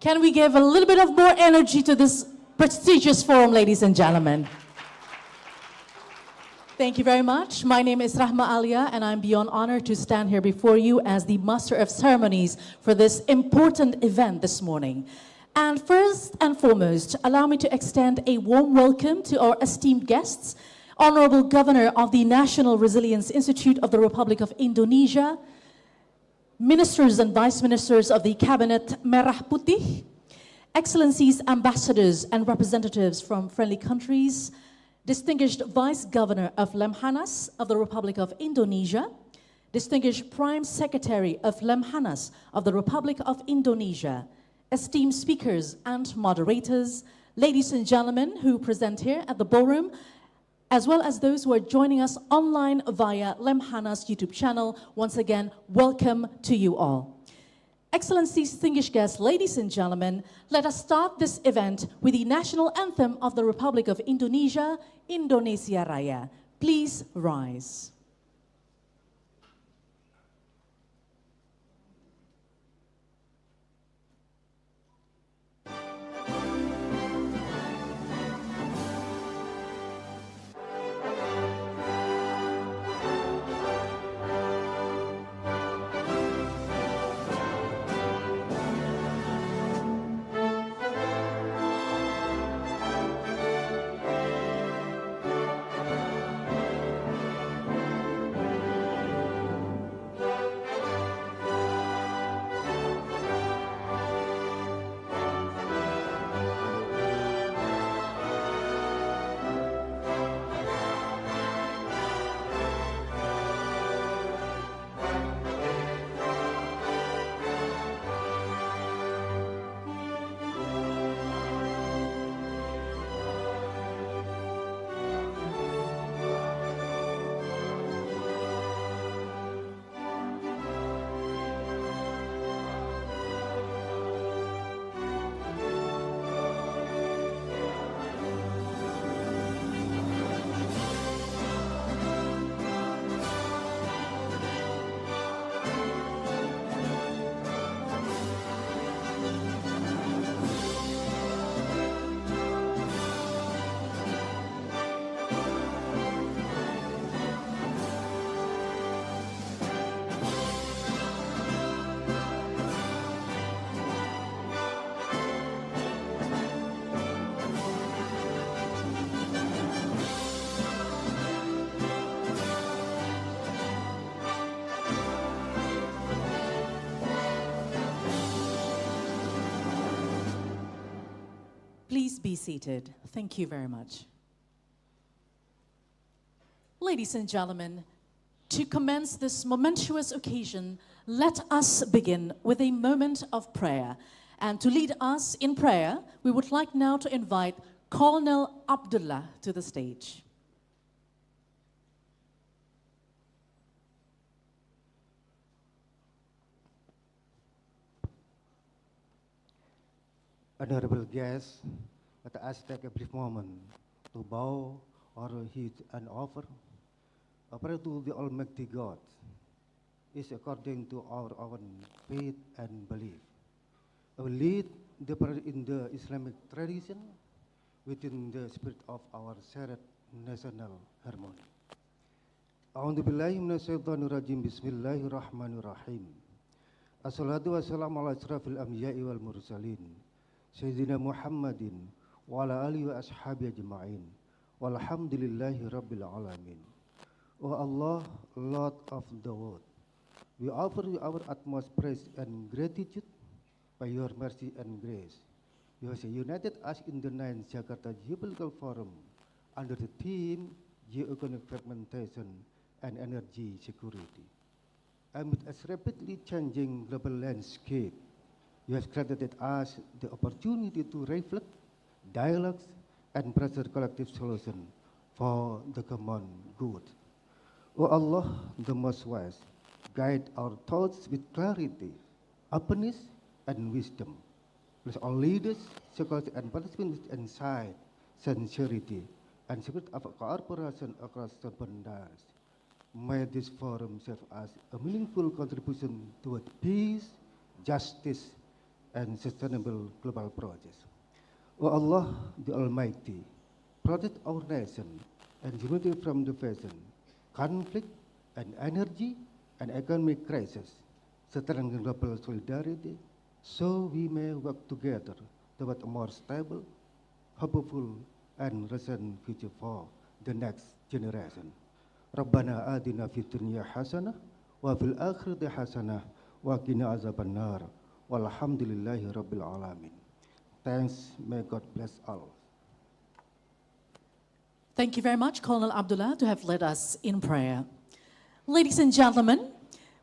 Can we give a little bit of more energy to this prestigious forum, ladies and gentlemen? Thank you very much. My name is Rahma Alia, and I'm beyond honored to stand here before you as the Master of Ceremonies for this important event this morning. And first and foremost, allow me to extend a warm welcome to our esteemed guests, Honorable Governor of the National Resilience Institute of the Republic of Indonesia, Ministers and Vice Ministers of the Cabinet Merah Putih, Excellencies, Ambassadors and Representatives from friendly countries, Distinguished Vice Governor of Lemhannas of the Republic of Indonesia, Distinguished Prime Secretary of Lemhannas of the Republic of Indonesia, esteemed speakers and moderators, ladies and gentlemen who present here at the ballroom, as well as those who are joining us online via Lemhannas YouTube channel. Once again, welcome to you all. Excellencies, distinguished guests, ladies and gentlemen, let us start this event with the national anthem of the Republic of Indonesia, Indonesia Raya. Please rise. Please be seated. Thank you very much. Ladies and gentlemen, to commence this momentous occasion, let us begin with a moment of prayer. And to lead us in prayer, we would like now to invite Colonel Abdullah to the stage. Honorable guests, let us take a brief moment to bow our heads and offer a prayer to the Almighty God, is according to our own faith and belief. I will lead the prayer in the Islamic tradition within the spirit of our shared national harmony. A'udzu billahi minasyaitonir rajim. Bismillahirrahmanirrahim. Assalatu wassalamu ala asyrafil anbiya'i wal mursalin. Sayyidina Muhammadin wa ala alihi wa ashabi ajma'in. Walhamdulillahi rabbil alamin. O Allah, Lord of the world, we offer you our utmost praise and gratitude by your mercy and grace. You have united us in the 9th Jakarta Geopolitical Forum under the theme Geoeconomic Fragmentation and Energy Security. Amid a rapidly changing global landscape, you have granted us the opportunity to reflect, dialogue, and pursue collective solution for the common good. O Allah, the Most Wise, guide our thoughts with clarity, openness, and wisdom. Bless all leaders, scholars, and participants with insight, sincerity, and spirit of cooperation across the borders. May this forum serve as a meaningful contribution toward peace, justice, and sustainable global progress. O Allah, the Almighty, protect our nation and unity from division, conflict, and energy and economic crisis, strengthen global solidarity, so we may work together toward a more stable, hopeful, and resilient future for the next generation. Rabbana atina fid dunya hasanah wa fil akhirati hasanah wa qina azabannar. Walhamdulillahi rabbil alamin. Thanks, may God bless all. Thank you very much, Colonel Abdullah, to have led us in prayer. Ladies and gentlemen,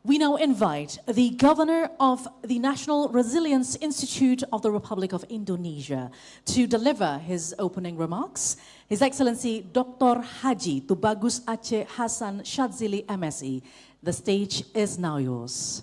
we now invite the Governor of the National Resilience Institute of the Republic of Indonesia to deliver his opening remarks. His Excellency Dr. Haji Tubagus Aceh Hasan Shadzili, MSI. The stage is now yours.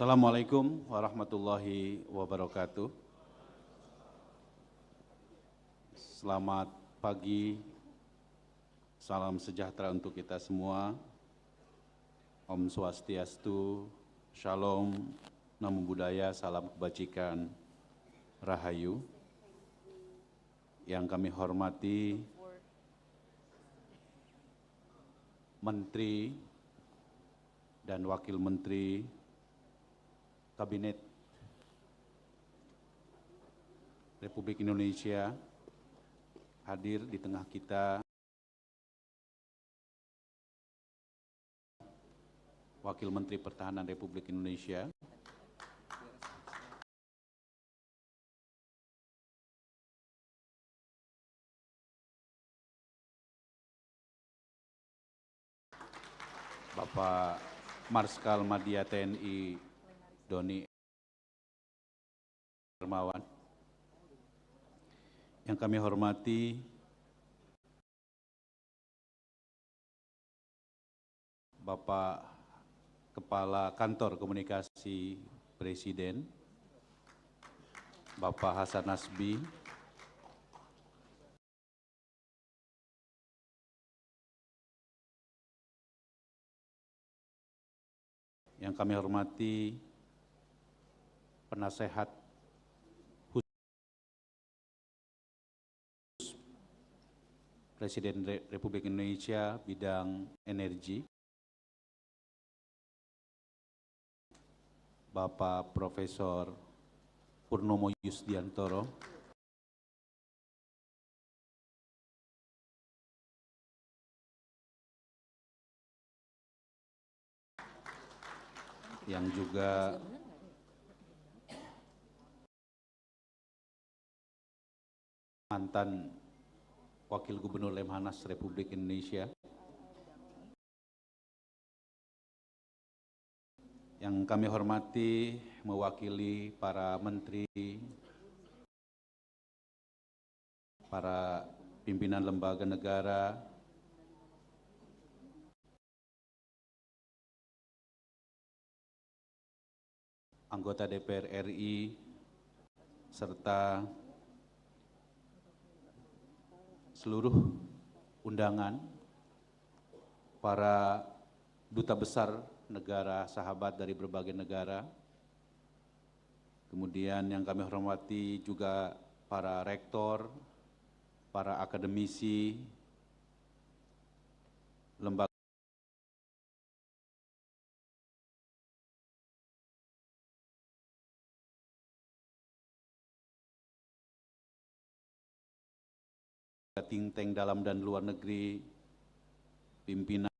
Assalamualaikum warahmatullahi wabarakatuh. Selamat pagi, salam sejahtera untuk kita semua. Om Swastiastu, Shalom, Namo Buddhaya, salam kebajikan, Rahayu. Yang kami hormati Menteri dan Wakil Menteri Kabinet Republik Indonesia, hadir di tengah kita Wakil Menteri Pertahanan Republik Indonesia, Bapak Marskal Madya TNI Doni Hermawan. Yang kami hormati Bapak Kepala Kantor Komunikasi Presiden, Bapak Hasan Nasbi, yang kami hormati Penasehat Khusus Presiden Republik Indonesia bidang energi, Bapak Profesor Purnomo Yusdiantoro, yang juga mantan Wakil Gubernur Lemhannas Republik Indonesia, yang kami hormati mewakili para menteri, para pimpinan lembaga negara, anggota DPR RI, serta seluruh undangan, para duta besar negara sahabat dari berbagai negara, kemudian yang kami hormati juga para rektor, para akademisi, lembaga think tank dalam dan luar negeri, pimpinan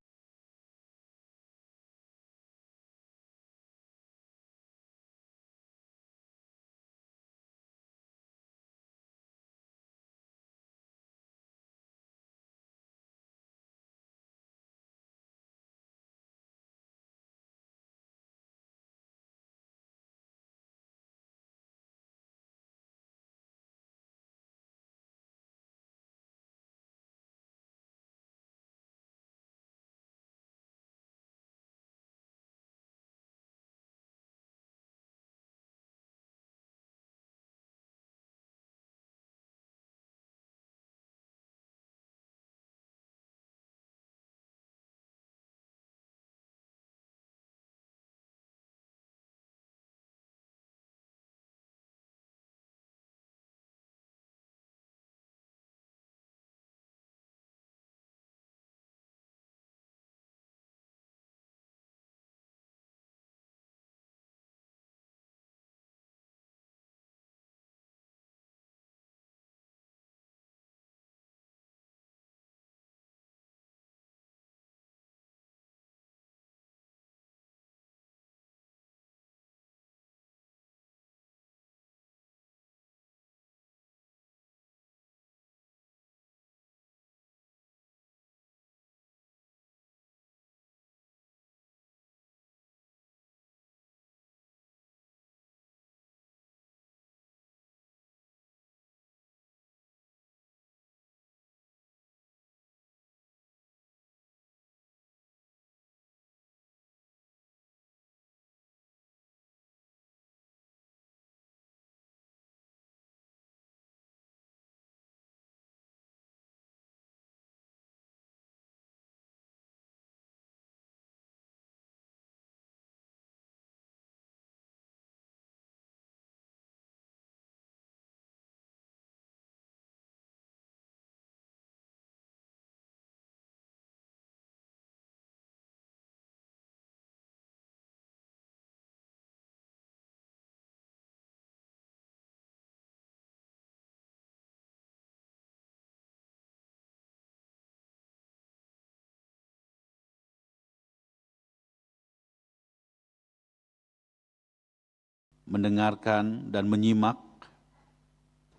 mendengarkan dan menyimak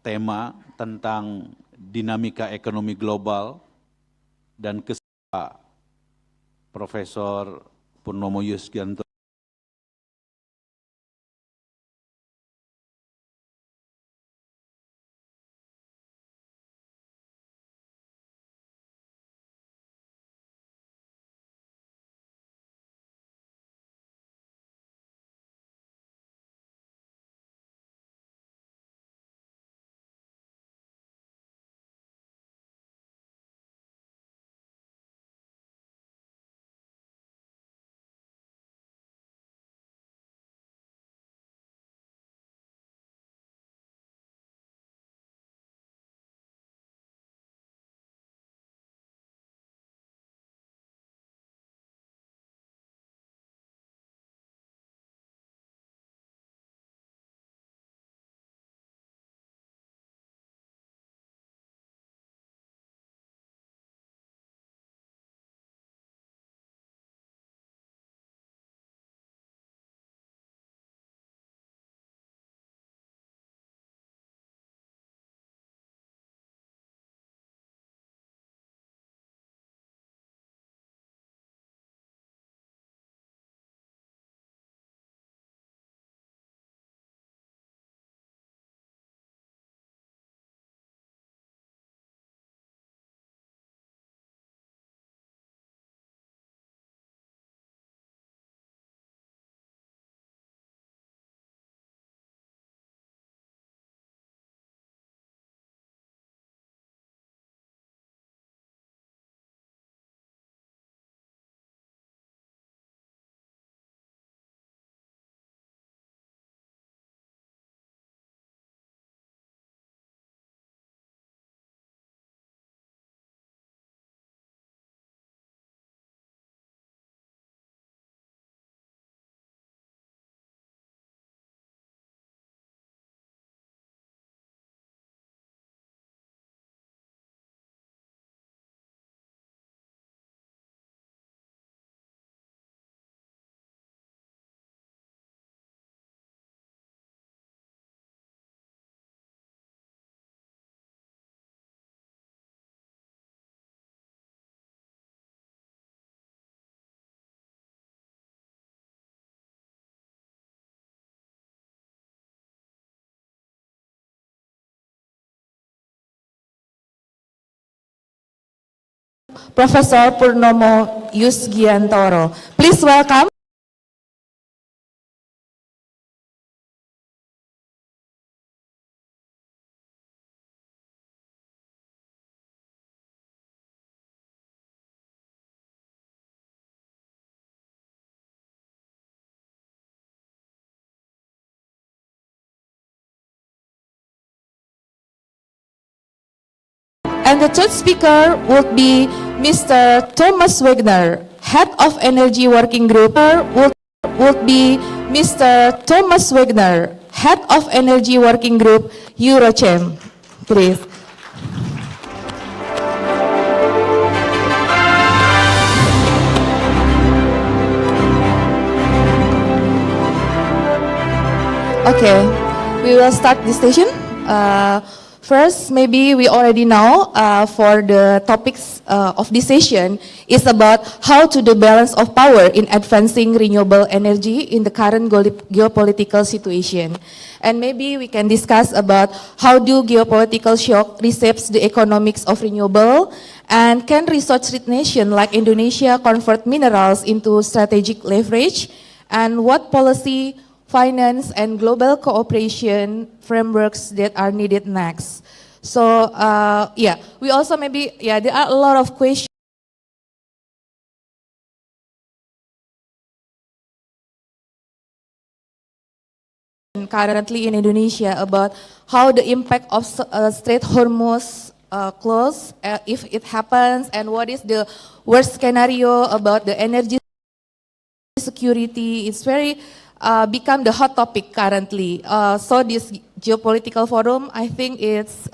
tema tentang dinamika ekonomi global dan Profesor Purnomo Yusgianto. Profesor Purnomo Yusgiantoro. Please welcome. And the third speaker would be Mr. Thomas Wagner, Head of Energy Working Group. Would be Mr. Thomas Wagner, Head of Energy Working Group, Eurochem. Please. Okay, we will start this session. First, maybe we already know for the topics of this session is about how to the balance of power in advancing renewable energy in the current geopolitical situation. And maybe we can discuss about how do geopolitical shock reshapes the economics of renewable, and can resource-rich nation like Indonesia convert minerals into strategic leverage, and what policy, finance, and global cooperation frameworks that are needed next. So, yeah, we also maybe, there are a lot of questions currently in Indonesia about how the impact of Strait Hormuz close, if it happens, and what is the worst scenario about the energy security. It's very become the hot topic currently. So this geopolitical forum, I think it's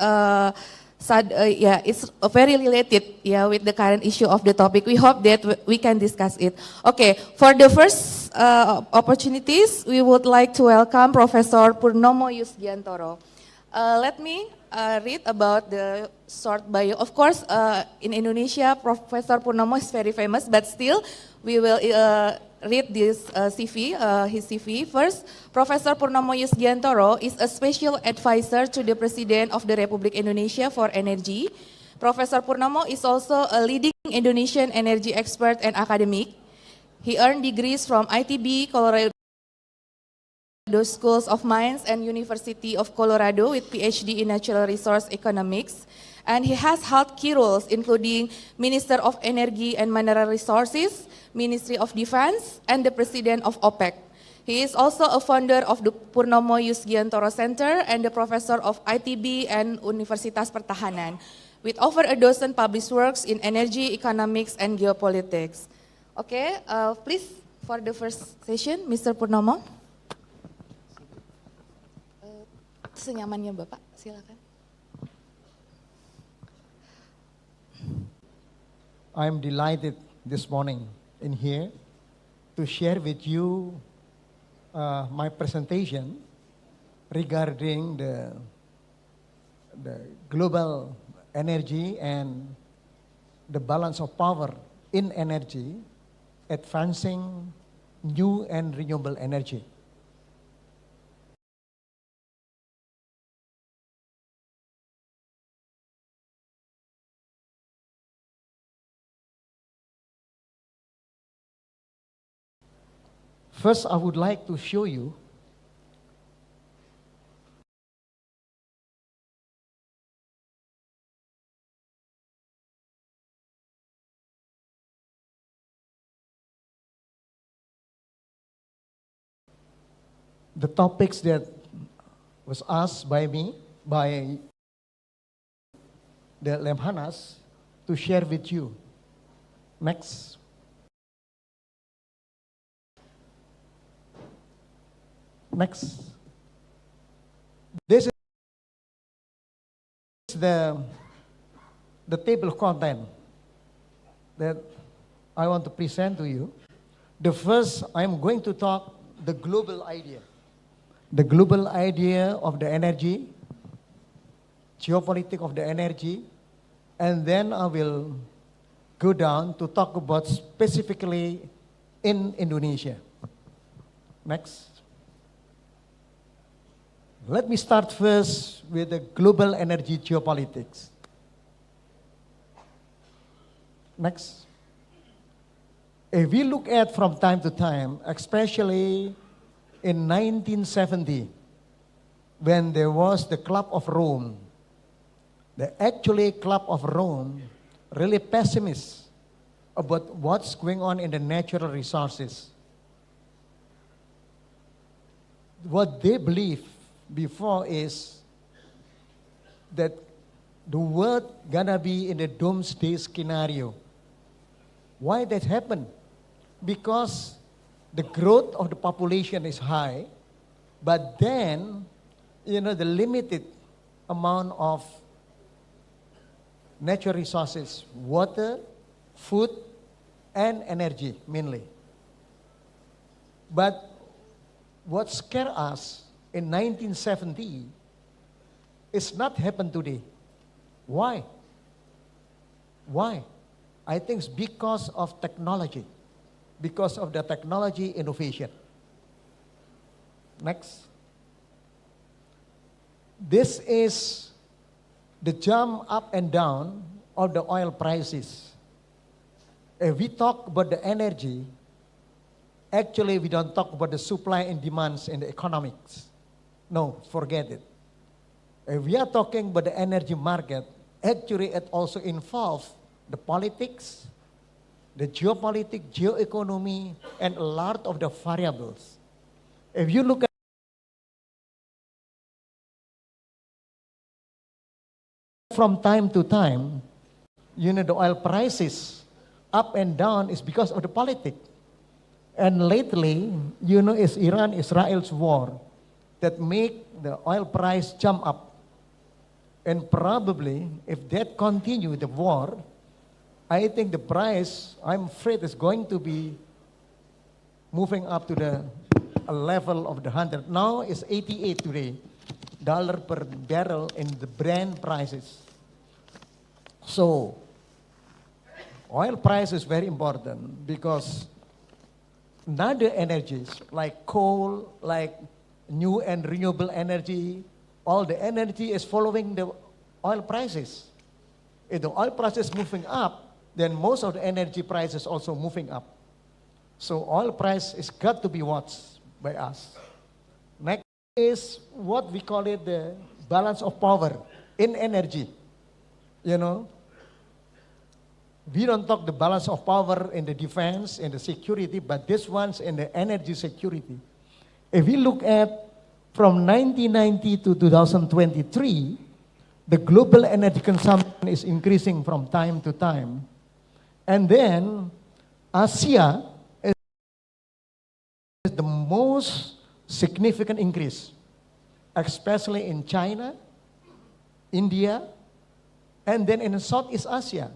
Yeah, it's very related, yeah, with the current issue of the topic. We hope that we can discuss it. Okay, for the first opportunities, we would like to welcome Professor Purnomo Yusgiantoro. Let me read about the short bio. Of course, in Indonesia, Professor Purnomo is very famous, but still, we will read this CV, his CV. First, Professor Purnomo Yusgiantoro is a special advisor to the President of the Republic Indonesia for energy. Professor Purnomo is also a leading Indonesian energy expert and academic. He earned degrees from ITB, Colorado Schools of Mines and University of Colorado with PhD in Natural Resource Economics. And he has held key roles including Minister of Energy and Mineral Resources, Ministry of Defense, and the President of OPEC. He is also a founder of the Purnomo Yusgiantoro Center and the professor of ITB and Universitas Pertahanan, with over a dozen published works in energy, economics, and geopolitics. Okay, please, for the first session, Mr. Purnomo. Senyamannya Bapak, silakan. I'm delighted this morning in here to share with you my presentation regarding the global energy and the balance of power in energy, advancing new and renewable energy. First, I would like to show you the topics that was asked by me, by the Lemhannas, to share with you. Next. Next. This is the table of content that I want to present to you. The first, I'm going to talk the global idea. The global idea of the energy, geopolitics of the energy, and then I will go down to talk about specifically in Indonesia. Next. Let me start first with the global energy geopolitics. Next. If we look at from time to time, especially in 1970, when there was the Club of Rome, the actually Club of Rome really pessimist about what's going on in the natural resources. What they believe before is that the world gonna be in a doomsday scenario. Why that happened? Because the growth of the population is high, but then, the limited amount of natural resources, water, food, and energy mainly. But what scared us in 1970 is not happened today. Why? Why? I think it's because of technology, because of the technology innovation. Next. This is the jump up and down of the oil prices. If we talk about the energy, actually we don't talk about the supply and demands in the economics. No, forget it. If we are talking about the energy market, actually it also involves the politics, the geopolitics, geoeconomy, and a lot of the variables. If you look at from time to time, the oil prices up and down is because of the politics. And lately, it's Iran-Israel's war that make the oil price jump up. And probably, if that continue, the war, I think the price, I'm afraid, is going to be moving up to the a level of the 100. Now it's 88 today, dollar per barrel in the Brent prices. So, oil price is very important because other energies like coal, like new and renewable energy, all the energy is following the oil prices. If the oil price is moving up, then most of the energy prices also moving up. So oil price is got to be watched by us. Next is what we call it the balance of power in energy. You know, we don't talk the balance of power in the defense, in the security, but this one's in the energy security. If we look at from 1990 to 2023, the global energy consumption is increasing from time to time. And then Asia is the most significant increase, especially in China, India, and then in Southeast Asia.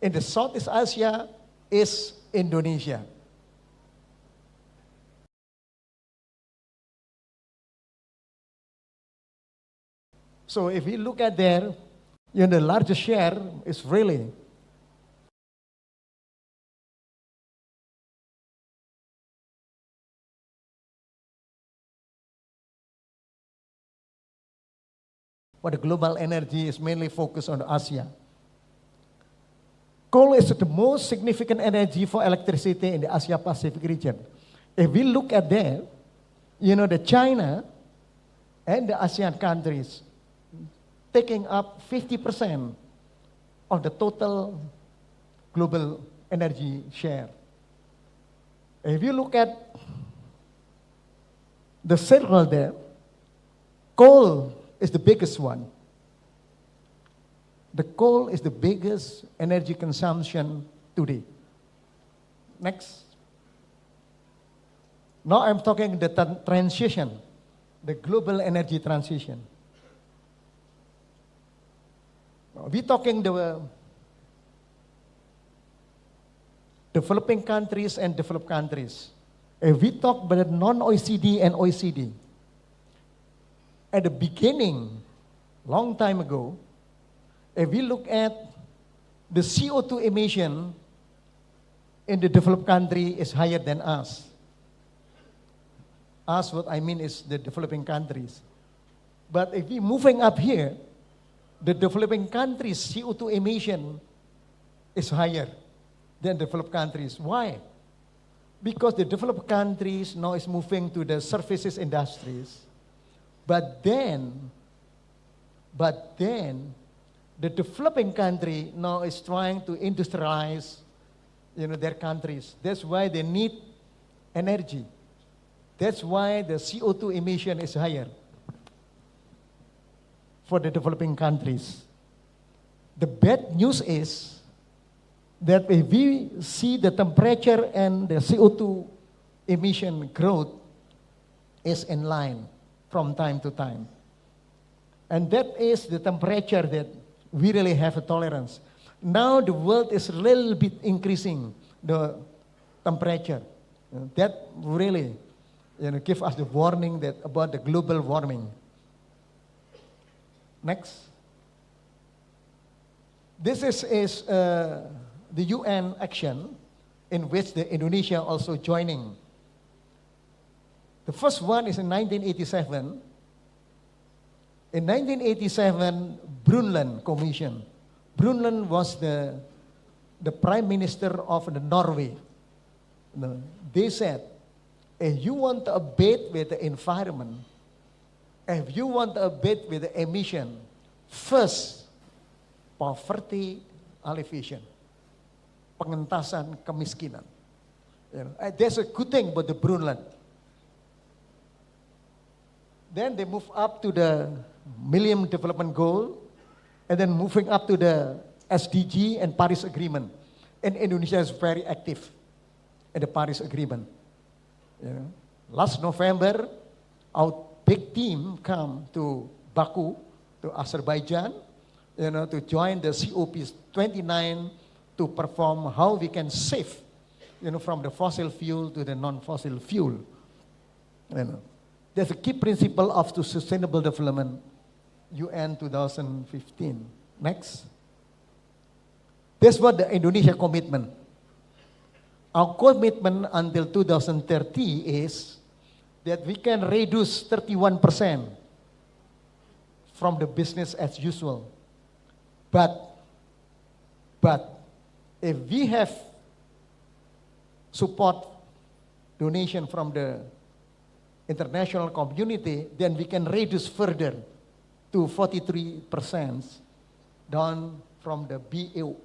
In the Southeast Asia is Indonesia. So if we look at there, you know, the largest share is really for the global energy is mainly focused on Asia. Coal is the most significant energy for electricity in the Asia Pacific region. If we look at there, you know, the China and the ASEAN countries taking up 50% of the total global energy share. If you look at the circle there, coal is the biggest one. The coal is the biggest energy consumption today. Next. Now I'm talking the transition, the global energy transition. We're talking the developing countries and developed countries. If we talk about the non-OECD and OECD, at the beginning, long time ago, if we look at the CO2 emission in the developed country is higher than us. Us, what I mean is the developing countries. But if we're moving up here, the developing countries' CO2 emission is higher than developed countries. Why? Because the developed countries now is moving to the services industries. But then, the developing country now is trying to industrialize, you know, their countries. That's why they need energy. That's why the CO2 emission is higher for the developing countries. The bad news is that if we see the temperature and the CO2 emission growth is in line from time to time. And that is the temperature that we really have a tolerance. Now the world is a little bit increasing the temperature. That really, you know, give us the warning that about the global warming. Next. This is the UN action in which the Indonesia also joining. The first one is in 1987. In 1987, Brundtland Commission. Brundtland was the prime minister of Norway. They said, if you want to abate with the environment, if you want to abate with the emission, first, poverty alleviation, pengentasan kemiskinan. You know, that's a good thing about the Brundtland. Then they move up to the Millennium Development Goal, and then moving up to the SDG and Paris Agreement. And Indonesia is very active in the Paris Agreement. You know, last November, our big team come to Baku to Azerbaijan, to join the COP29 to perform how we can save, from the fossil fuel to the non-fossil fuel. There's a key principle of the Sustainable Development, UN 2015. Next. That's what the Indonesia commitment. Our commitment until 2030 is that we can reduce 31% from the business as usual. But if we have support donation from the international community, then we can reduce further to 43% down from the BAU,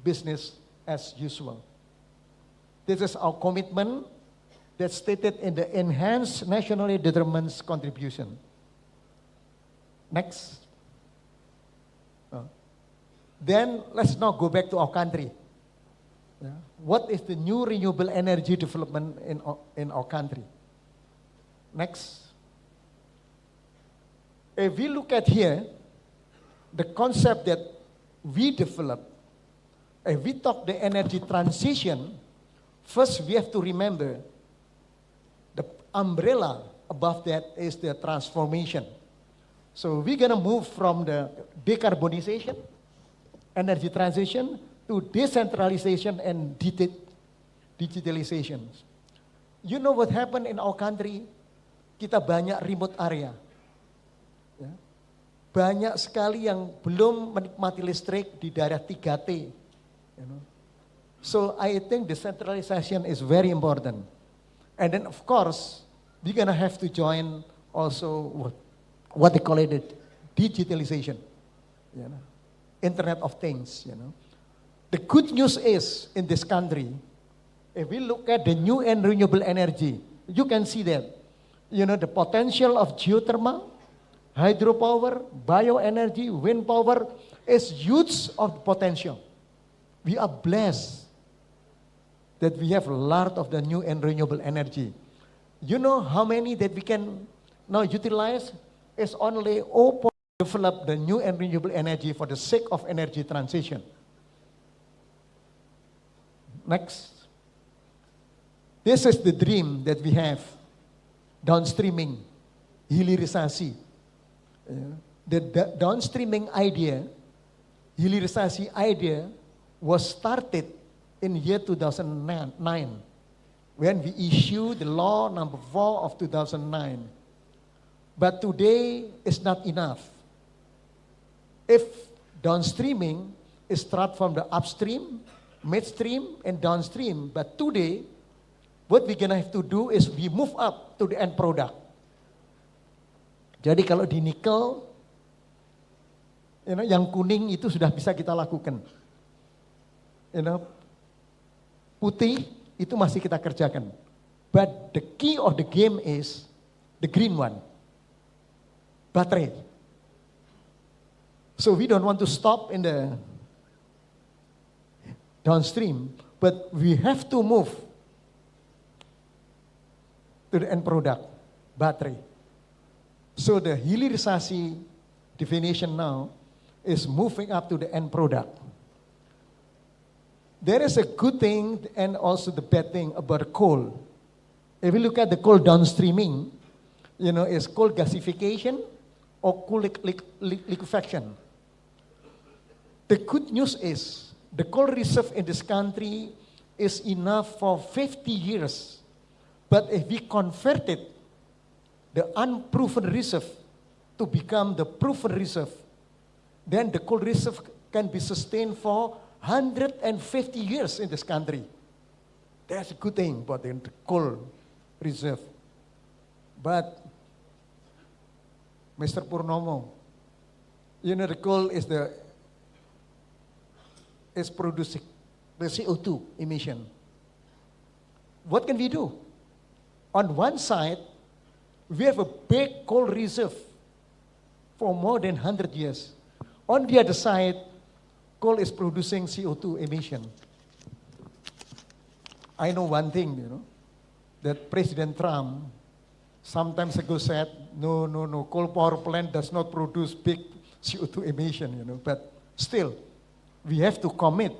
business as usual. This is our commitment that's stated in the Enhanced Nationally Determined Contribution. Next. Then let's now go back to our country. What is the new renewable energy development in our country? Next. If we look at here, the concept that we develop, if we talk the energy transition, first we have to remember the umbrella above that is the transformation. So we're going to move from the decarbonization, energy transition, to decentralization and digitalization. You know what happened in our country? Kita banyak remote area. Ya. Banyak sekali yang belum menikmati listrik di daerah 3T. So I think decentralization is very important. And then of course, we're going to have to join also what they call it, digitalization. Internet of Things. The good news is, in this country, if we look at the new and renewable energy, you can see that, the potential of geothermal, hydropower, bioenergy, wind power is huge of potential. We are blessed that we have a lot of the new and renewable energy. You know how many that we can now utilize? Is only 0.0 develop the new and renewable energy for the sake of energy transition. Next. This is the dream that we have. Downstreaming, hilirisasi. The downstreaming idea, hilirisasi idea was started in year 2009 when we issued the law number 4 of 2009. But today is not enough. If downstreaming is start from the upstream, midstream, and downstream, but today, what we're gonna have to do is we move up to the end product. Jadi kalau di nikel, yang kuning itu sudah bisa kita lakukan. Putih itu masih kita kerjakan. But the key of the game is the green one, baterai. So we don't want to stop in the downstream, but we have to move to the end product, battery. So the hilirisasi definition now is moving up to the end product. There is a good thing and also the bad thing about coal. If you look at the coal downstreaming, is coal gasification or coal liquefaction. The good news is the coal reserve in this country is enough for 50 years. But if we converted the unproven reserve to become the proven reserve, then the coal reserve can be sustained for 150 years in this country. That's a good thing about the coal reserve. But, Mr. Purnomo, the coal is producing the CO2 emission. What can we do? On one side, we have a big coal reserve for more than 100 years. On the other side, coal is producing CO2 emission. I know one thing, that President Trump some times ago said, no, coal power plant does not produce big CO2 emission, but still, we have to commit.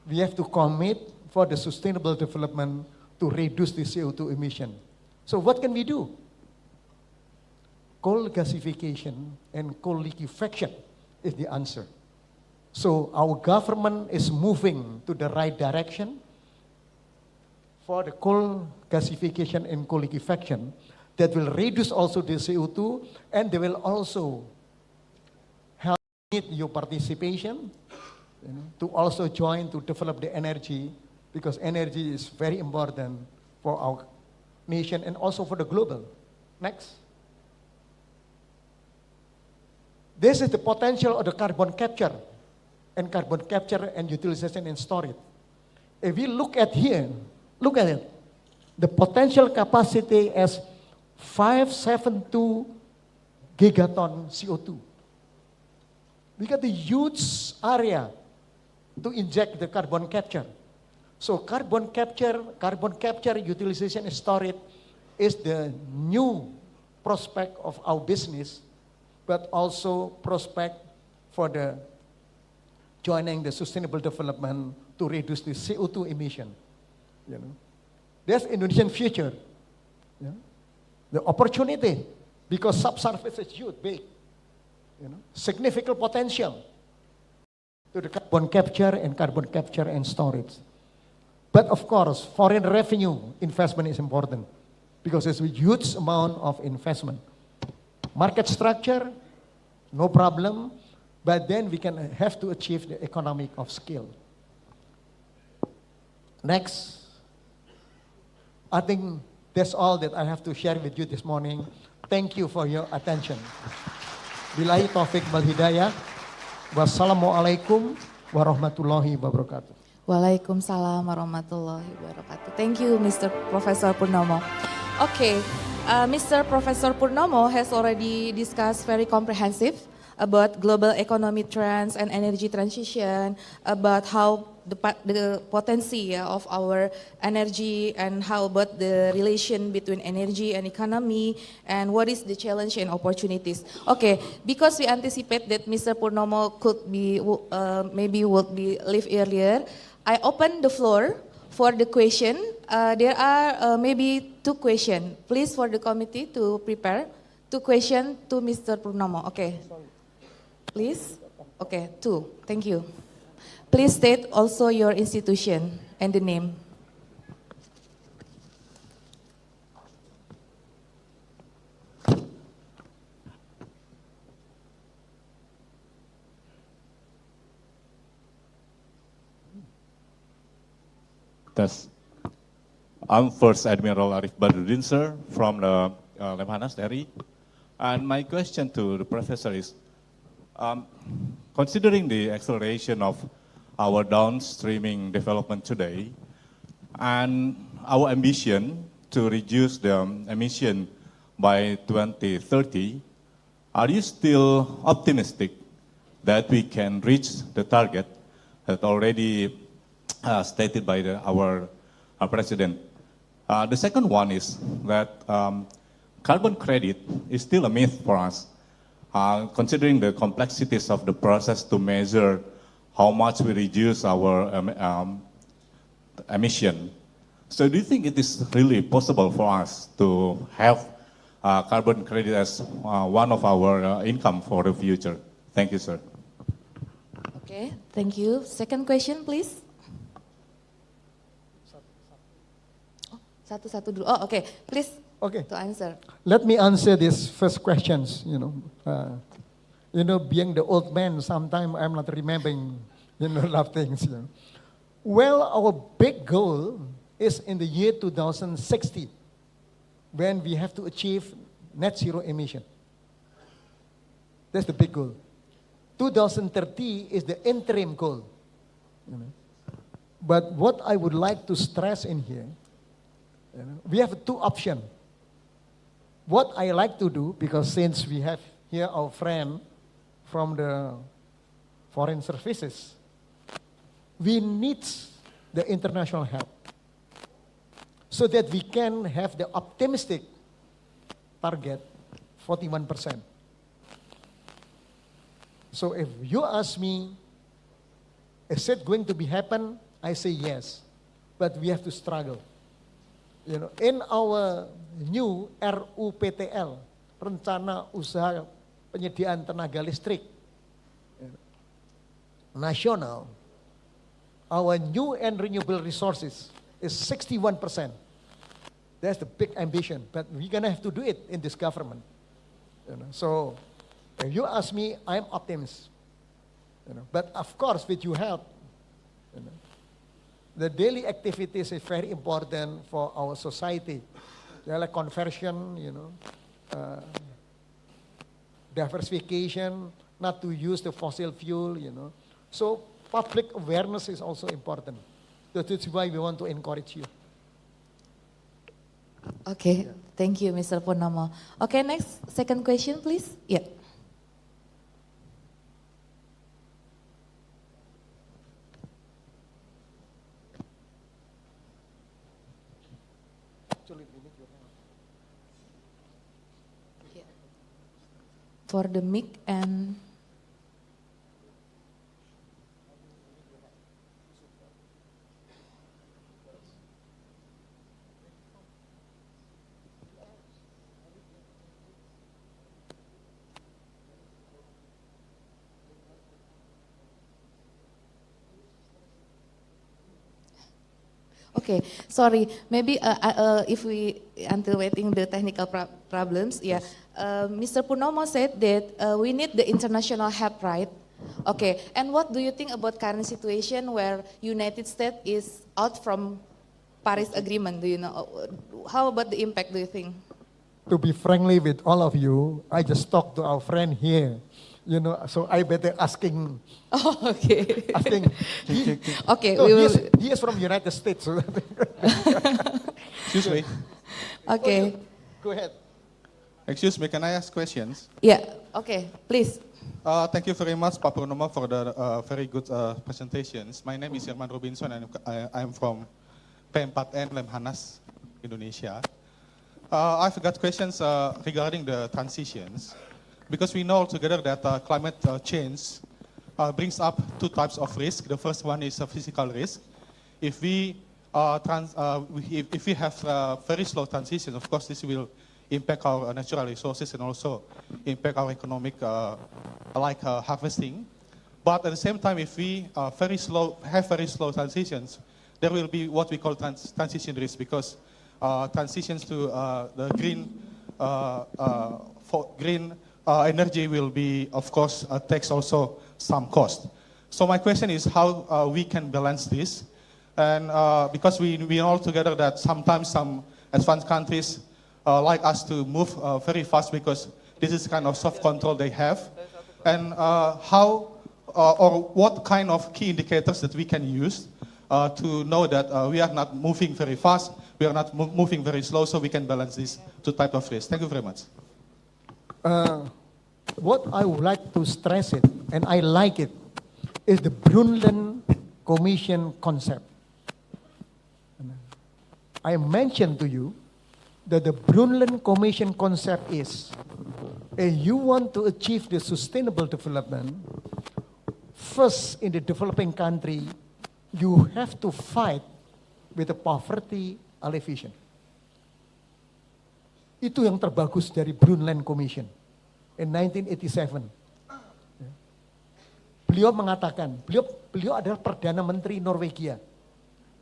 We have to commit for the sustainable development to reduce the CO2 emission. So what can we do? Coal gasification and coal liquefaction is the answer. So our government is moving to the right direction for the coal gasification and coal liquefaction that will reduce also the CO2, and they will also help need your participation to also join to develop the energy, because energy is very important for our nation and also for the global. Next. This is the potential of the carbon capture and utilization and storage. If we look at here, look at it. The potential capacity is 572 gigaton CO2. We got the huge area to inject the carbon capture. So carbon capture, utilization and storage is the new prospect of our business, but also prospect for the joining the sustainable development to reduce the CO2 emission. That's Indonesian future. The opportunity, because subsurface is huge, big, significant potential to the carbon capture and storage. But of course, foreign revenue investment is important because it's a huge amount of investment. Market structure, no problem, but then we can have to achieve the economic of scale. Next. I think that's all that I have to share with you this morning. Thank you for your attention. Billahi taufiq wal hidayah. Wassalamualaikum warahmatullahi wabarakatuh. Waalaikumsalam warahmatullahi wabarakatuh. Thank you, Mr. Professor Purnomo. Okay, Mr. Professor Purnomo has already discussed very comprehensive about global economic trends and energy transition, about how the potency of our energy and how about the relation between energy and economy and what is the challenge and opportunities. Okay, because we anticipate that Mr. Purnomo could be, maybe would be leave earlier, I open the floor for the question. There are maybe 2 questions. Please for the committee to prepare 2 questions to Mr. Purnomo. Okay. Please. Okay, 2. Thank you. Please state also your institution and the name. Thus, I'm First Admiral Arif Badruddin, sir, from the Lemhannas RI. And my question to the professor is, considering the acceleration of our downstreaming development today and our ambition to reduce the emission by 2030, are you still optimistic that we can reach the target that already stated by our president? The second one is that carbon credit is still a myth for us, considering the complexities of the process to measure how much we reduce our emission. So do you think it is really possible for us to have carbon credit as one of our income for the future? Thank you, sir. Okay, thank you. Second question, please. Satu-satu dulu. Oh, okay. Please. Okay. To answer. Let me answer these first questions. Being the old man, sometimes I'm not remembering, a lot of things. Well, our big goal is in the year 2060, when we have to achieve net zero emission. That's the big goal. 2030 is the interim goal. But what I would like to stress in here, we have 2 options. What I like to do, because since we have here our friend from the foreign services, we need the international help so that we can have the optimistic target 41%. So if you ask me, is it going to be happen? I say yes, but we have to struggle. You know, in our new RUPTL, Rencana Usaha Penyediaan Tenaga Listrik Nasional, our new and renewable resources is 61%. That's the big ambition, but we're gonna have to do it in this government. You know, so if you ask me, I'm optimist. You know, but of course, with your help, you know, the daily activities is very important for our society. They're like conversion, you know, diversification, not to use the fossil fuel, you know. So public awareness is also important. That's why we want to encourage you. Okay, thank you, Mr. Purnomo. Okay, next, second question, please. Yeah. For the mic and okay, sorry. Maybe if we until waiting the technical problems, yeah. Mr. Purnomo said that we need the international help, right? Okay. And what do you think about current situation where United States is out from Paris Agreement? Do you know? How about the impact? Do you think? To be frankly with all of you, I just talked to our friend here. You know, so I better asking. Oh, okay. Asking. Okay, No, we will. he is from United States. So Excuse me. Okay. go ahead. Excuse me, can I ask questions? Yeah. Okay. Please. Thank you very much, Pak Purnomo, for the very good presentations. My name is Irman Robinson, and I'm from P4N Lemhannas, Indonesia. I've got questions regarding the transitions, because we know together that climate change brings up two types of risk. The first one is a physical risk. If we have very slow transition, of course, this will impact our natural resources and also impact our economic, like harvesting. But at the same time, if we have very slow transitions, there will be what we call transition risk, because transitions to the green energy will be, of course, takes also some cost. So my question is how we can balance this, and because we know together that sometimes some advanced countries like us to move very fast because this is kind of soft control they have, and how or what kind of key indicators that we can use to know that we are not moving very fast, we are not moving very slow, so we can balance these two types of risks. Thank you very much. What I would like to stress it, and I like it, is the Brundtland Commission concept. I mentioned to you that the Brundtland Commission concept is, if you want to achieve the sustainable development, first in the developing country, you have to fight with the poverty alleviation. Itu yang terbagus dari Brundtland Commission in 1987. Beliau mengatakan, beliau adalah Perdana Menteri Norwegia.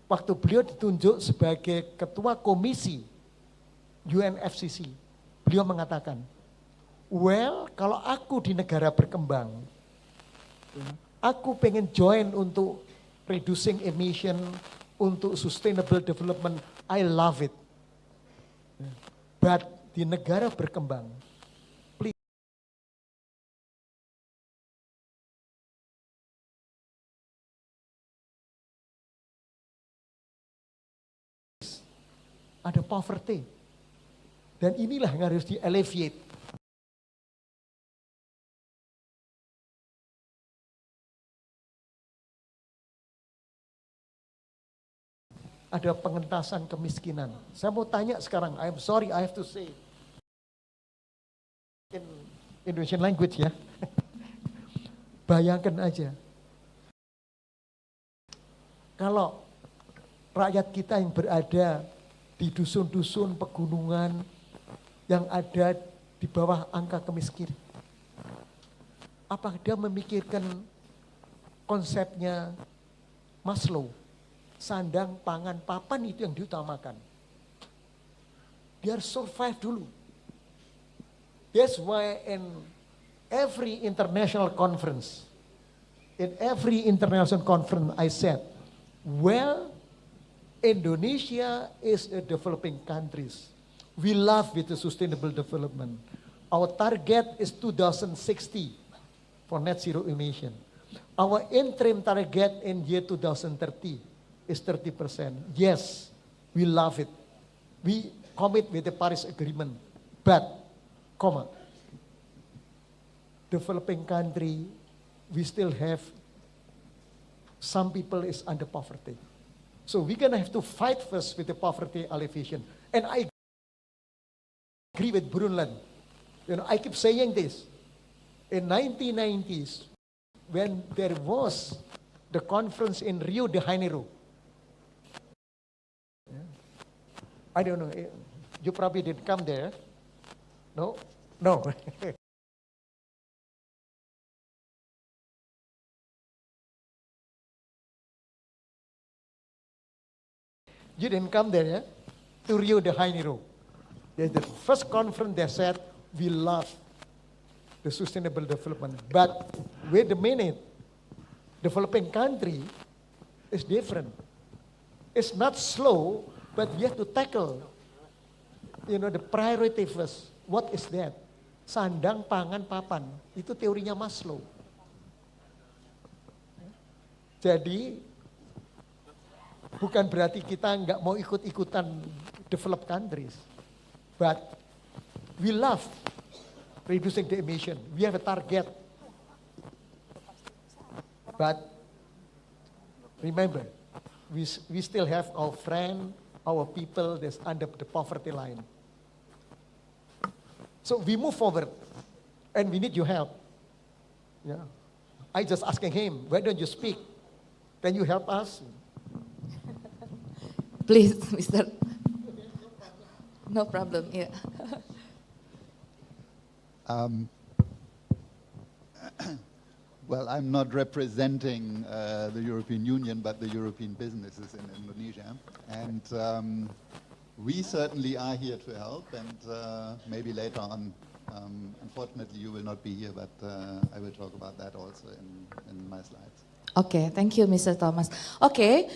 Waktu beliau ditunjuk sebagai Ketua Komisi UNFCCC, beliau mengatakan, well, kalau aku di negara berkembang, aku pengen join untuk reducing emission, untuk sustainable development, I love it. But di negara berkembang, please, ada poverty. Dan inilah yang harus di-alleviate. Ada pengentasan kemiskinan. Saya mau tanya sekarang, I'm sorry I have to say in Indonesian language ya. Bayangkan aja, kalau rakyat kita yang berada di dusun-dusun pegunungan yang ada di bawah angka kemiskinan, apakah dia memikirkan konsepnya Maslow, sandang, pangan, papan itu yang diutamakan. Biar survive dulu. That's why in every international conference, I said, well, Indonesia is a developing countries. We love with the sustainable development. Our target is 2060 for net zero emission. Our interim target in year 2030 is 30%. Yes, we love it. We commit with the Paris Agreement, but, developing country, we still have some people is under poverty. So we're gonna have to fight first with the poverty alleviation. And I agree with Brundtland. You know, I keep saying this. In 1990s, when there was the conference in Rio de Janeiro, I don't know, you probably didn't come there. No? No. You didn't come there, yeah? To Rio de Janeiro. The first conference they said, we love the sustainable development. But wait a minute, developing country is different. It's not slow, but you have to tackle, the priority first. What is that? Sandang, pangan, papan. Itu teorinya Maslow. Jadi, bukan berarti kita nggak mau ikut-ikutan developed countries. But we love reducing the emission. We have a target. But remember, we still have our friend, our people that's under the poverty line. So we move forward and we need your help. Yeah. I just asking him, why don't you speak? Can you help us? Please, Mr. No problem, yeah. Well, I'm not representing the European Union, but the European businesses in Indonesia. And we certainly are here to help, and maybe later on, unfortunately you will not be here, but I will talk about that also in my slides. Okay, thank you, Mr. Thomas. Okay,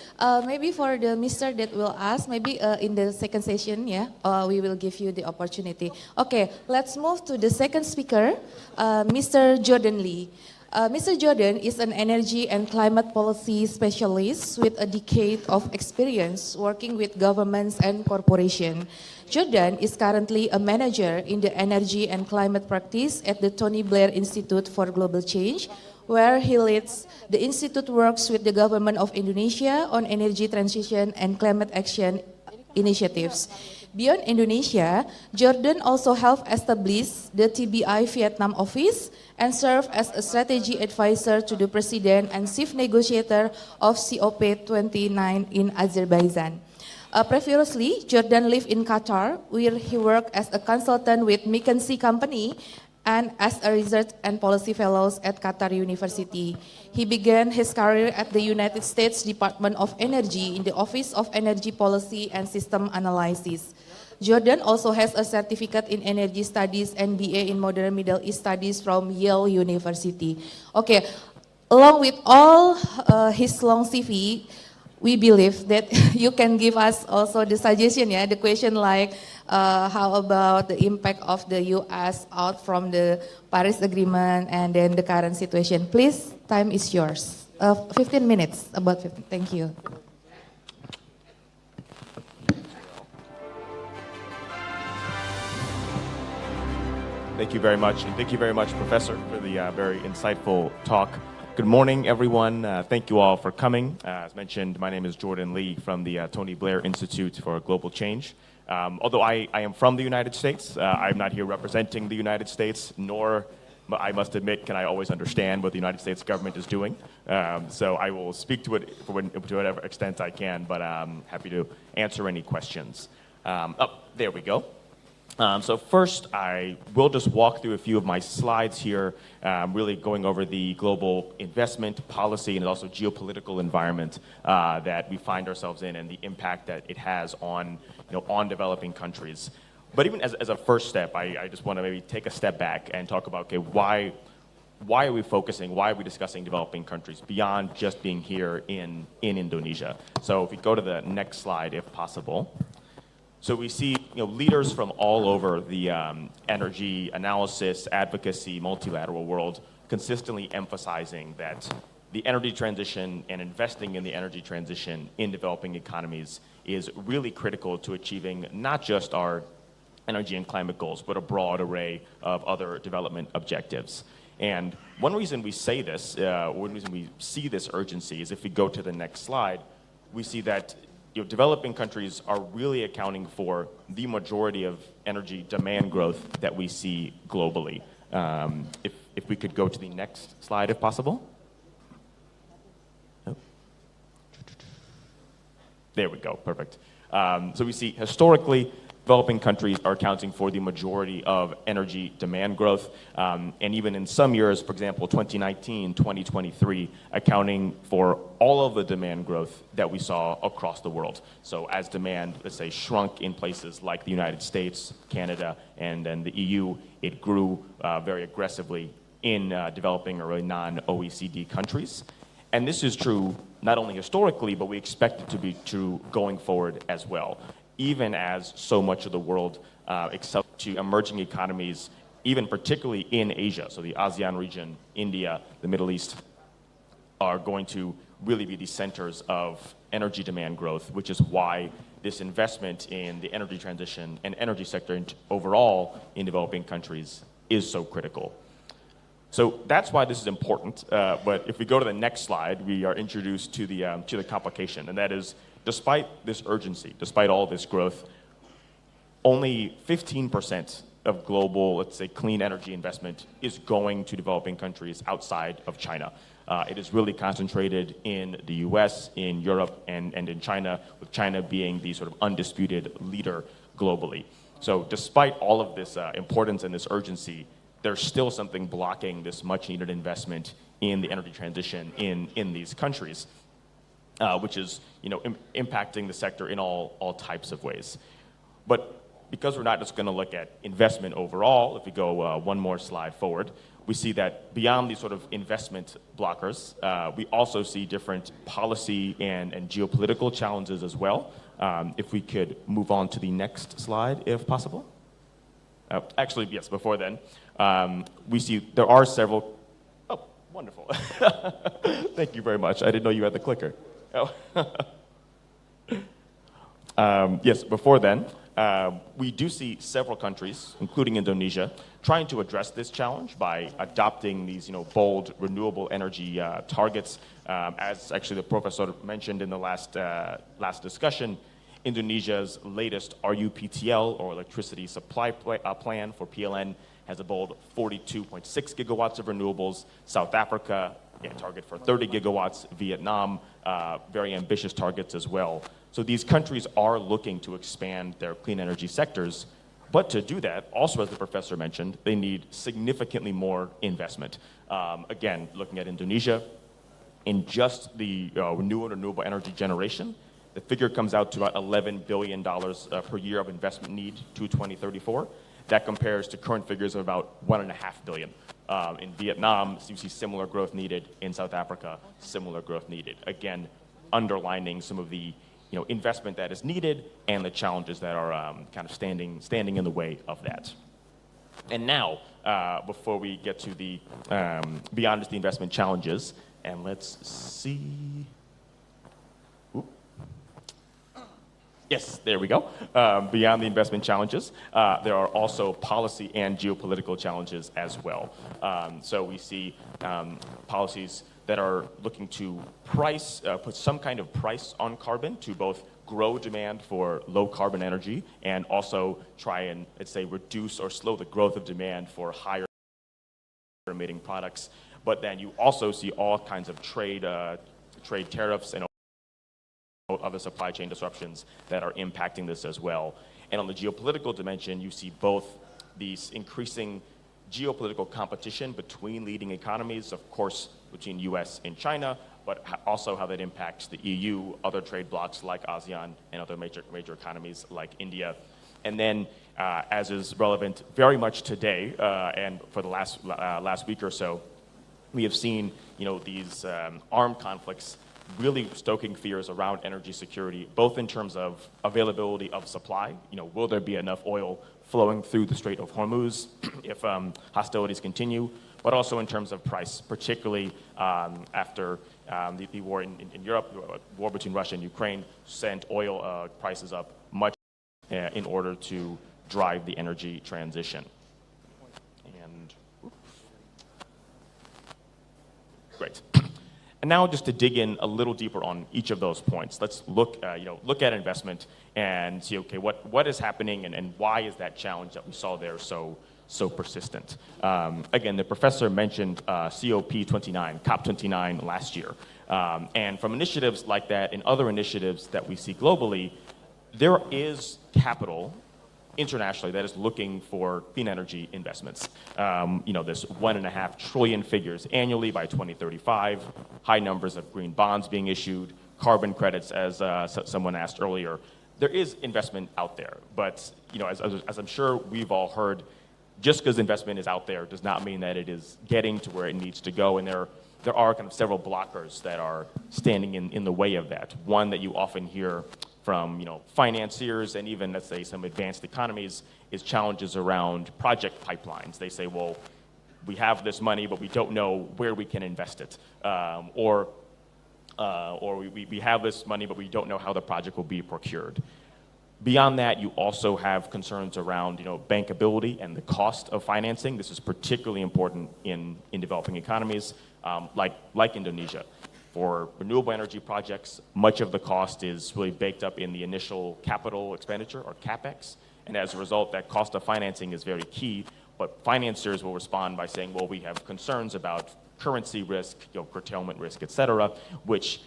maybe for the Mr. that will ask, maybe in the second session, yeah, we will give you the opportunity. Okay, let's move to the second speaker, Mr. Jordan Lee. Mr. Jordan is an energy and climate policy specialist with a decade of experience working with governments and corporations. Jordan is currently a manager in the energy and climate practice at the Tony Blair Institute for Global Change, where he leads. The institute works with the government of Indonesia on energy transition and climate action initiatives. Beyond Indonesia, Jordan also helped establish the TBI Vietnam office and served as a strategy advisor to the president and chief negotiator of COP29 in Azerbaijan. Previously, Jordan lived in Qatar, where he worked as a consultant with McKinsey Company and as a research and policy fellow at Qatar University. He began his career at the United States Department of Energy in the Office of Energy Policy and System Analysis. Jordan also has a certificate in energy studies and BA in modern Middle East studies from Yale University. Okay, along with all his long CV, we believe that you can give us also the suggestion, yeah, the question like, how about the impact of the US out from the Paris Agreement and then the current situation? Please, time is yours. 15 minutes, about 15, thank you. Thank you very much, and thank you very much, Professor, for the very insightful talk. Good morning, everyone. Thank you all for coming. As mentioned, my name is Jordan Lee from the Tony Blair Institute for Global Change. Although I am from the United States, I'm not here representing the United States, nor I must admit, can I always understand what the United States government is doing. So I will speak to it to whatever extent I can, but I'm happy to answer any questions. There we go. So first, I will just walk through a few of my slides here, really going over the global investment policy and also geopolitical environment that we find ourselves in and the impact that it has on, on developing countries. But even as a first step, I just want to maybe take a step back and talk about, okay, why are we focusing, why are we discussing developing countries beyond just being here in Indonesia? So if we go to the next slide, if possible. So we see leaders from all over the energy analysis, advocacy, multilateral world consistently emphasizing that the energy transition and investing in the energy transition in developing economies is really critical to achieving not just our energy and climate goals, but a broad array of other development objectives. And one reason we say this, one reason we see this urgency is if we go to the next slide, we see that developing countries are really accounting for the majority of energy demand growth that we see globally. If we could go to the next slide, if possible. Oh. There we go, perfect. So we see historically, developing countries are accounting for the majority of energy demand growth, and even in some years, for example, 2019, 2023, accounting for all of the demand growth that we saw across the world. So as demand, let's say, shrunk in places like the United States, Canada, and then the EU, it grew very aggressively in developing or really non-OECD countries. And this is true not only historically, but we expect it to be true going forward as well. Even as so much of the world excels to emerging economies, even particularly in Asia, so the ASEAN region, India, the Middle East, are going to really be the centers of energy demand growth, which is why this investment in the energy transition and energy sector overall in developing countries is so critical. So that's why this is important, but if we go to the next slide, we are introduced to the complication, and that is, despite this urgency, despite all this growth, only 15% of global, let's say, clean energy investment is going to developing countries outside of China. It is really concentrated in the US, in Europe, and in China, with China being the sort of undisputed leader globally. So despite all of this importance and this urgency, there's still something blocking this much needed investment in the energy transition in these countries. Which is impacting the sector in all types of ways. But because we're not just going to look at investment overall, if we go one more slide forward, we see that beyond these sort of investment blockers, we also see different policy and geopolitical challenges as well. If we could move on to the next slide, if possible. Actually, yes, before then, we see there are several, oh, wonderful. Thank you very much. I didn't know you had the clicker. Oh. Yes, before then, we do see several countries, including Indonesia, trying to address this challenge by adopting these bold renewable energy targets. As actually the professor mentioned in the last discussion, Indonesia's latest RUPTL, or electricity supply plan for PLN, has a bold 42.6 gigawatts of renewables. South Africa, target for 30 gigawatts. Vietnam, very ambitious targets as well. So these countries are looking to expand their clean energy sectors, but to do that, also as the professor mentioned, they need significantly more investment. Again, looking at Indonesia, in just the renewable energy generation, the figure comes out to about $11 billion per year of investment need to 2034. That compares to current figures of about $1.5 billion. In Vietnam, you see similar growth needed. In South Africa, similar growth needed. Again, underlining some of the investment that is needed and the challenges that are kind of standing in the way of that. And now, before we get to the beyond just the investment challenges, and let's see. Yes, there we go. Beyond the investment challenges, there are also policy and geopolitical challenges as well. So we see policies that are looking to put some kind of price on carbon to both grow demand for low carbon energy and also try and, let's say, reduce or slow the growth of demand for higher emitting products. But then you also see all kinds of trade tariffs and other supply chain disruptions that are impacting this as well. And on the geopolitical dimension, you see both these increasing geopolitical competition between leading economies, of course, between US and China, but also how that impacts the EU, other trade blocs like ASEAN, and other major economies like India. And then, as is relevant very much today, and for the last week or so, we have seen, these armed conflicts really stoking fears around energy security, both in terms of availability of supply. Will there be enough oil flowing through the Strait of Hormuz if hostilities continue, but also in terms of price, particularly after the war in Europe, the war between Russia and Ukraine sent oil prices up much in order to drive the energy transition. And great. And now, just to dig in a little deeper on each of those points, let's look at investment and see, okay, what is happening and why is that challenge that we saw there so persistent? Again, the professor mentioned COP29 last year, and from initiatives like that and other initiatives that we see globally, there is capital internationally that is looking for clean energy investments. This 1.5 trillion figures annually by 2035, high numbers of green bonds being issued, carbon credits, as someone asked earlier. There is investment out there, but as I'm sure we've all heard, just because investment is out there does not mean that it is getting to where it needs to go, and there are kind of several blockers that are standing in the way of that. One that you often hear from financiers and even, let's say, some advanced economies is challenges around project pipelines. They say, well, we have this money, but we don't know where we can invest it, or we have this money, but we don't know how the project will be procured. Beyond that, you also have concerns around bankability and the cost of financing. This is particularly important in developing economies like Indonesia. For renewable energy projects, much of the cost is really baked up in the initial capital expenditure, or CapEx, and as a result, that cost of financing is very key, but financiers will respond by saying, well, we have concerns about currency risk, curtailment risk, et cetera, which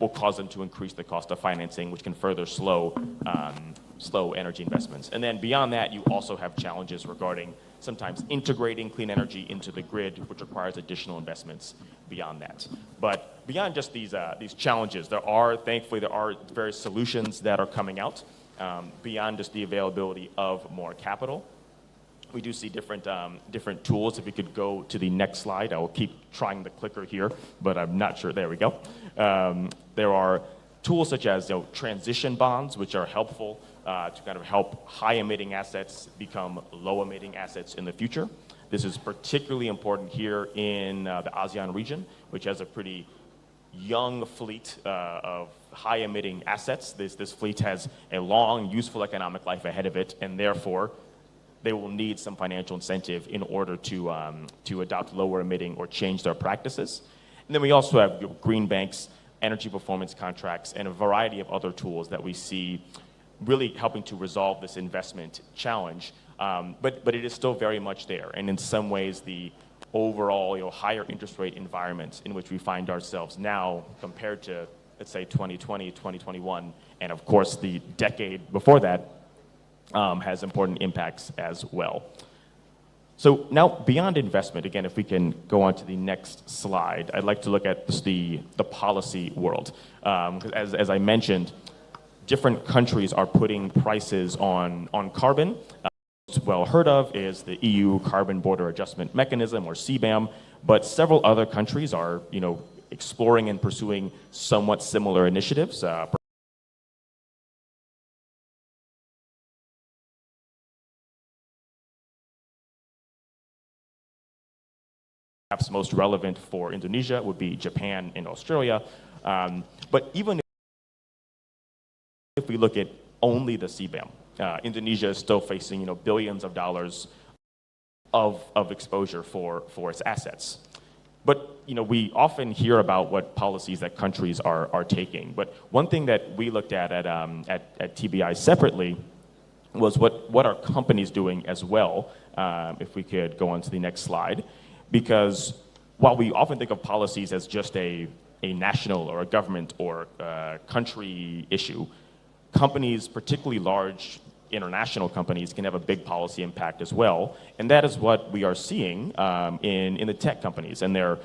will cause them to increase the cost of financing, which can further slow energy investments. And then beyond that, you also have challenges regarding sometimes integrating clean energy into the grid, which requires additional investments beyond that. But beyond just these challenges, thankfully, there are various solutions that are coming out beyond just the availability of more capital. We do see different tools. If we could go to the next slide, I will keep trying the clicker here, but I'm not sure. There we go. There are tools such as transition bonds, which are helpful to kind of help high-emitting assets become low-emitting assets in the future. This is particularly important here in the ASEAN region, which has a pretty young fleet of high-emitting assets. This fleet has a long, useful economic life ahead of it, and therefore, they will need some financial incentive in order to adopt lower-emitting or change their practices. And then we also have green banks, energy performance contracts, and a variety of other tools that we see really helping to resolve this investment challenge. But it is still very much there. And in some ways, the overall higher interest rate environment in which we find ourselves now compared to, let's say, 2020, 2021, and of course the decade before that, has important impacts as well. So now, beyond investment, again, if we can go on to the next slide, I'd like to look at the policy world. As I mentioned, different countries are putting prices on carbon. What's well heard of is the EU Carbon Border Adjustment Mechanism, or CBAM, but several other countries are, exploring and pursuing somewhat similar initiatives. Perhaps most relevant for Indonesia would be Japan and Australia. But even if we look at only the CBAM, Indonesia is still facing billions of dollars of exposure for its assets. But we often hear about what policies that countries are taking. But one thing that we looked at TBI separately was what are companies doing as well. If we could go on to the next slide. because while we often think of policies as just a national or a government or a country issue, companies, particularly large international companies, can have a big policy impact as well. And that is what we are seeing in the tech companies and their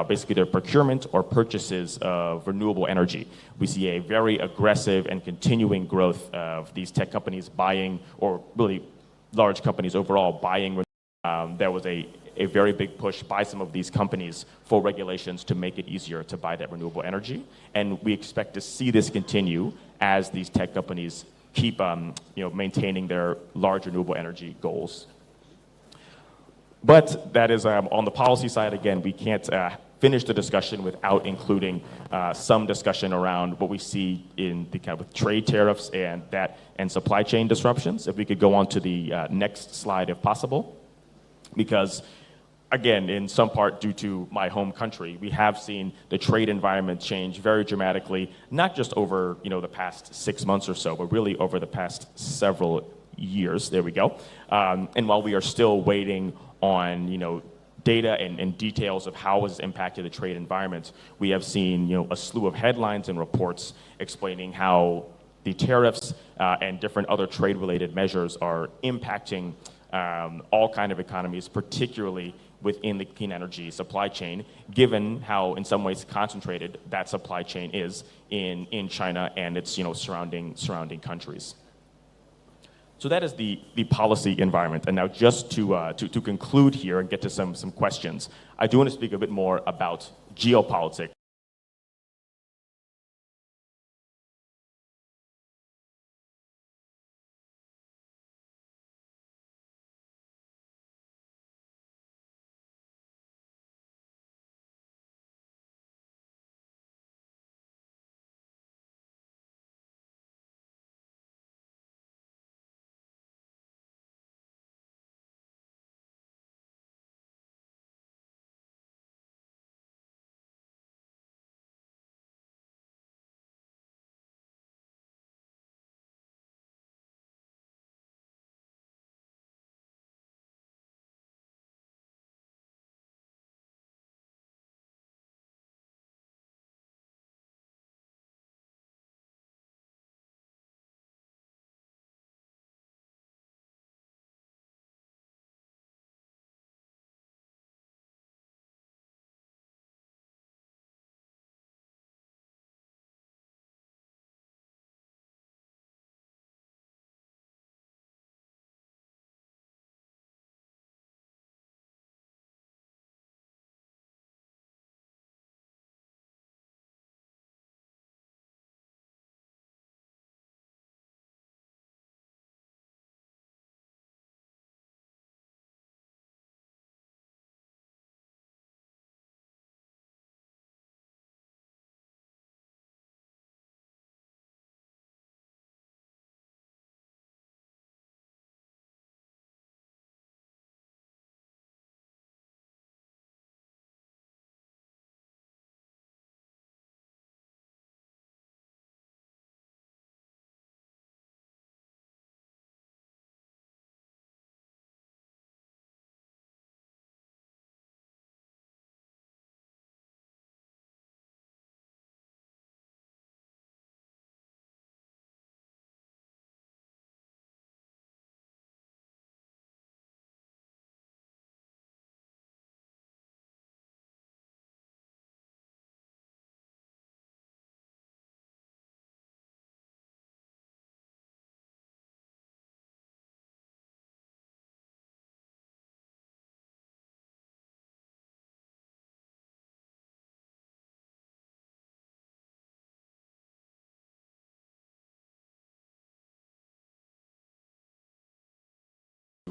basically their procurement or purchases of renewable energy. We see a very aggressive and continuing growth of these tech companies buying, or really large companies overall buying. There was a very big push by some of these companies for regulations to make it easier to buy that renewable energy. And we expect to see this continue as these tech companies keep maintaining their large renewable energy goals. But that is on the policy side. Again, we can't finish the discussion without including some discussion around what we see in the kind of trade tariffs and supply chain disruptions. If we could go on to the next slide if possible. Because again, in some part due to my home country, we have seen the trade environment change very dramatically, not just over the past 6 months or so, but really over the past several years. There we go. And while we are still waiting on data and details of how it's impacted the trade environment, we have seen a slew of headlines and reports explaining how the tariffs and different other trade-related measures are impacting all kind of economies, particularly within the clean energy supply chain, given how in some ways concentrated that supply chain is in China and its surrounding countries. So that is the policy environment. And now just to conclude here and get to some questions, I do want to speak a bit more about geopolitics.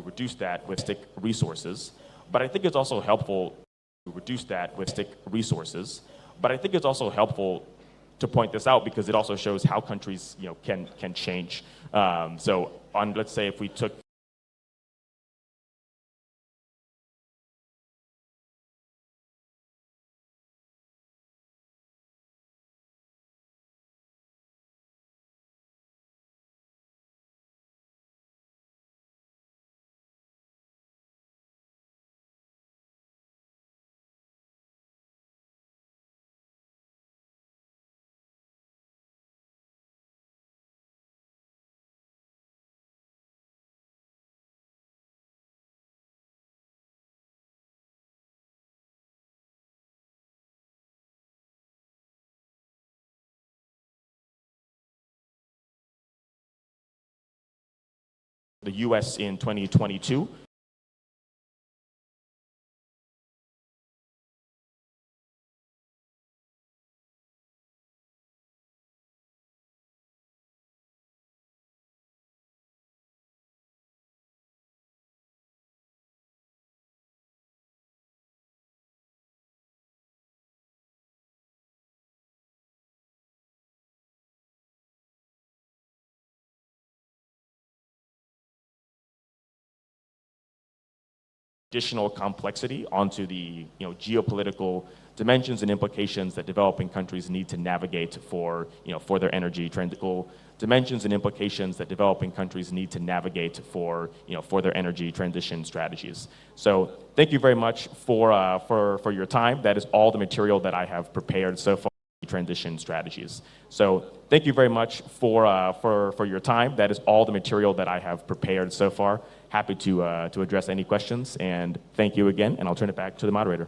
Reduce that with stick resources, but I think it's also helpful to reduce that with stick resources. But I think it's also helpful to point this out because it also shows how countries can change. So let's say if we took the US in 2022. Additional complexity onto the geopolitical dimensions and implications that developing countries need to navigate for their energy transition dimensions and implications that developing countries need to navigate for their energy transition strategies. So thank you very much for your time. That is all the material that I have prepared so far. Transition strategies. So thank you very much for your time. That is all the material that I have prepared so far. Happy to address any questions, and thank you again, and I'll turn it back to the moderator.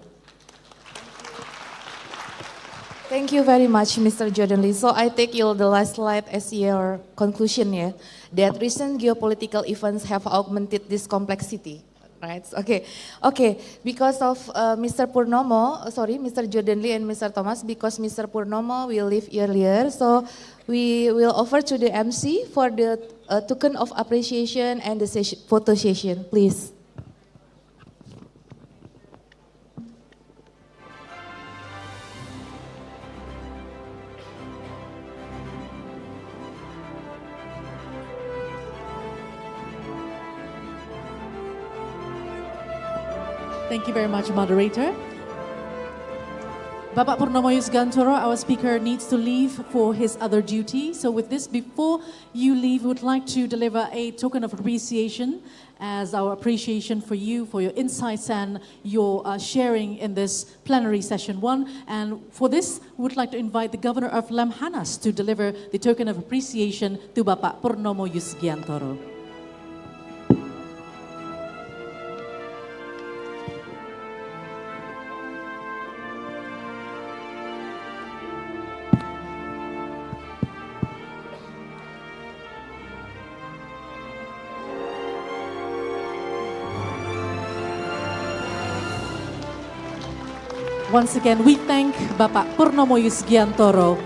Thank you very much, Mr. Jordan Lee. So I take the last slide as your conclusion, yeah, that recent geopolitical events have augmented this complexity. Right. Okay. Because of Mr. Jordan Lee and Mr. Thomas, because Mr. Purnomo will leave earlier, so we will offer to the MC for the token of appreciation and the photo session, please. Thank you very much, moderator. Bapak Purnomo Yusgantoro, our speaker, needs to leave for his other duty. So with this, before you leave, we would like to deliver a token of appreciation as our appreciation for you, for your insights and your sharing in this plenary session 1. And for this, we would like to invite the governor of Lemhannas to deliver the token of appreciation to Bapak Purnomo Yusgiantoro. Once again, we thank Bapak Purnomo Yusgiantoro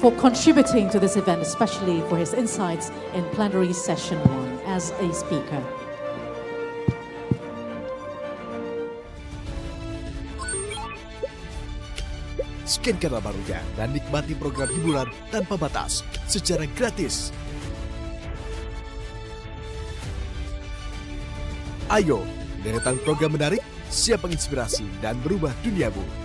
for contributing to this event, especially for his insights in plenary session 1 as a speaker. Scan QR barunya dan nikmati program hiburan tanpa batas secara gratis. Ayo, deretan program menarik, siap menginspirasi dan berubah duniamu.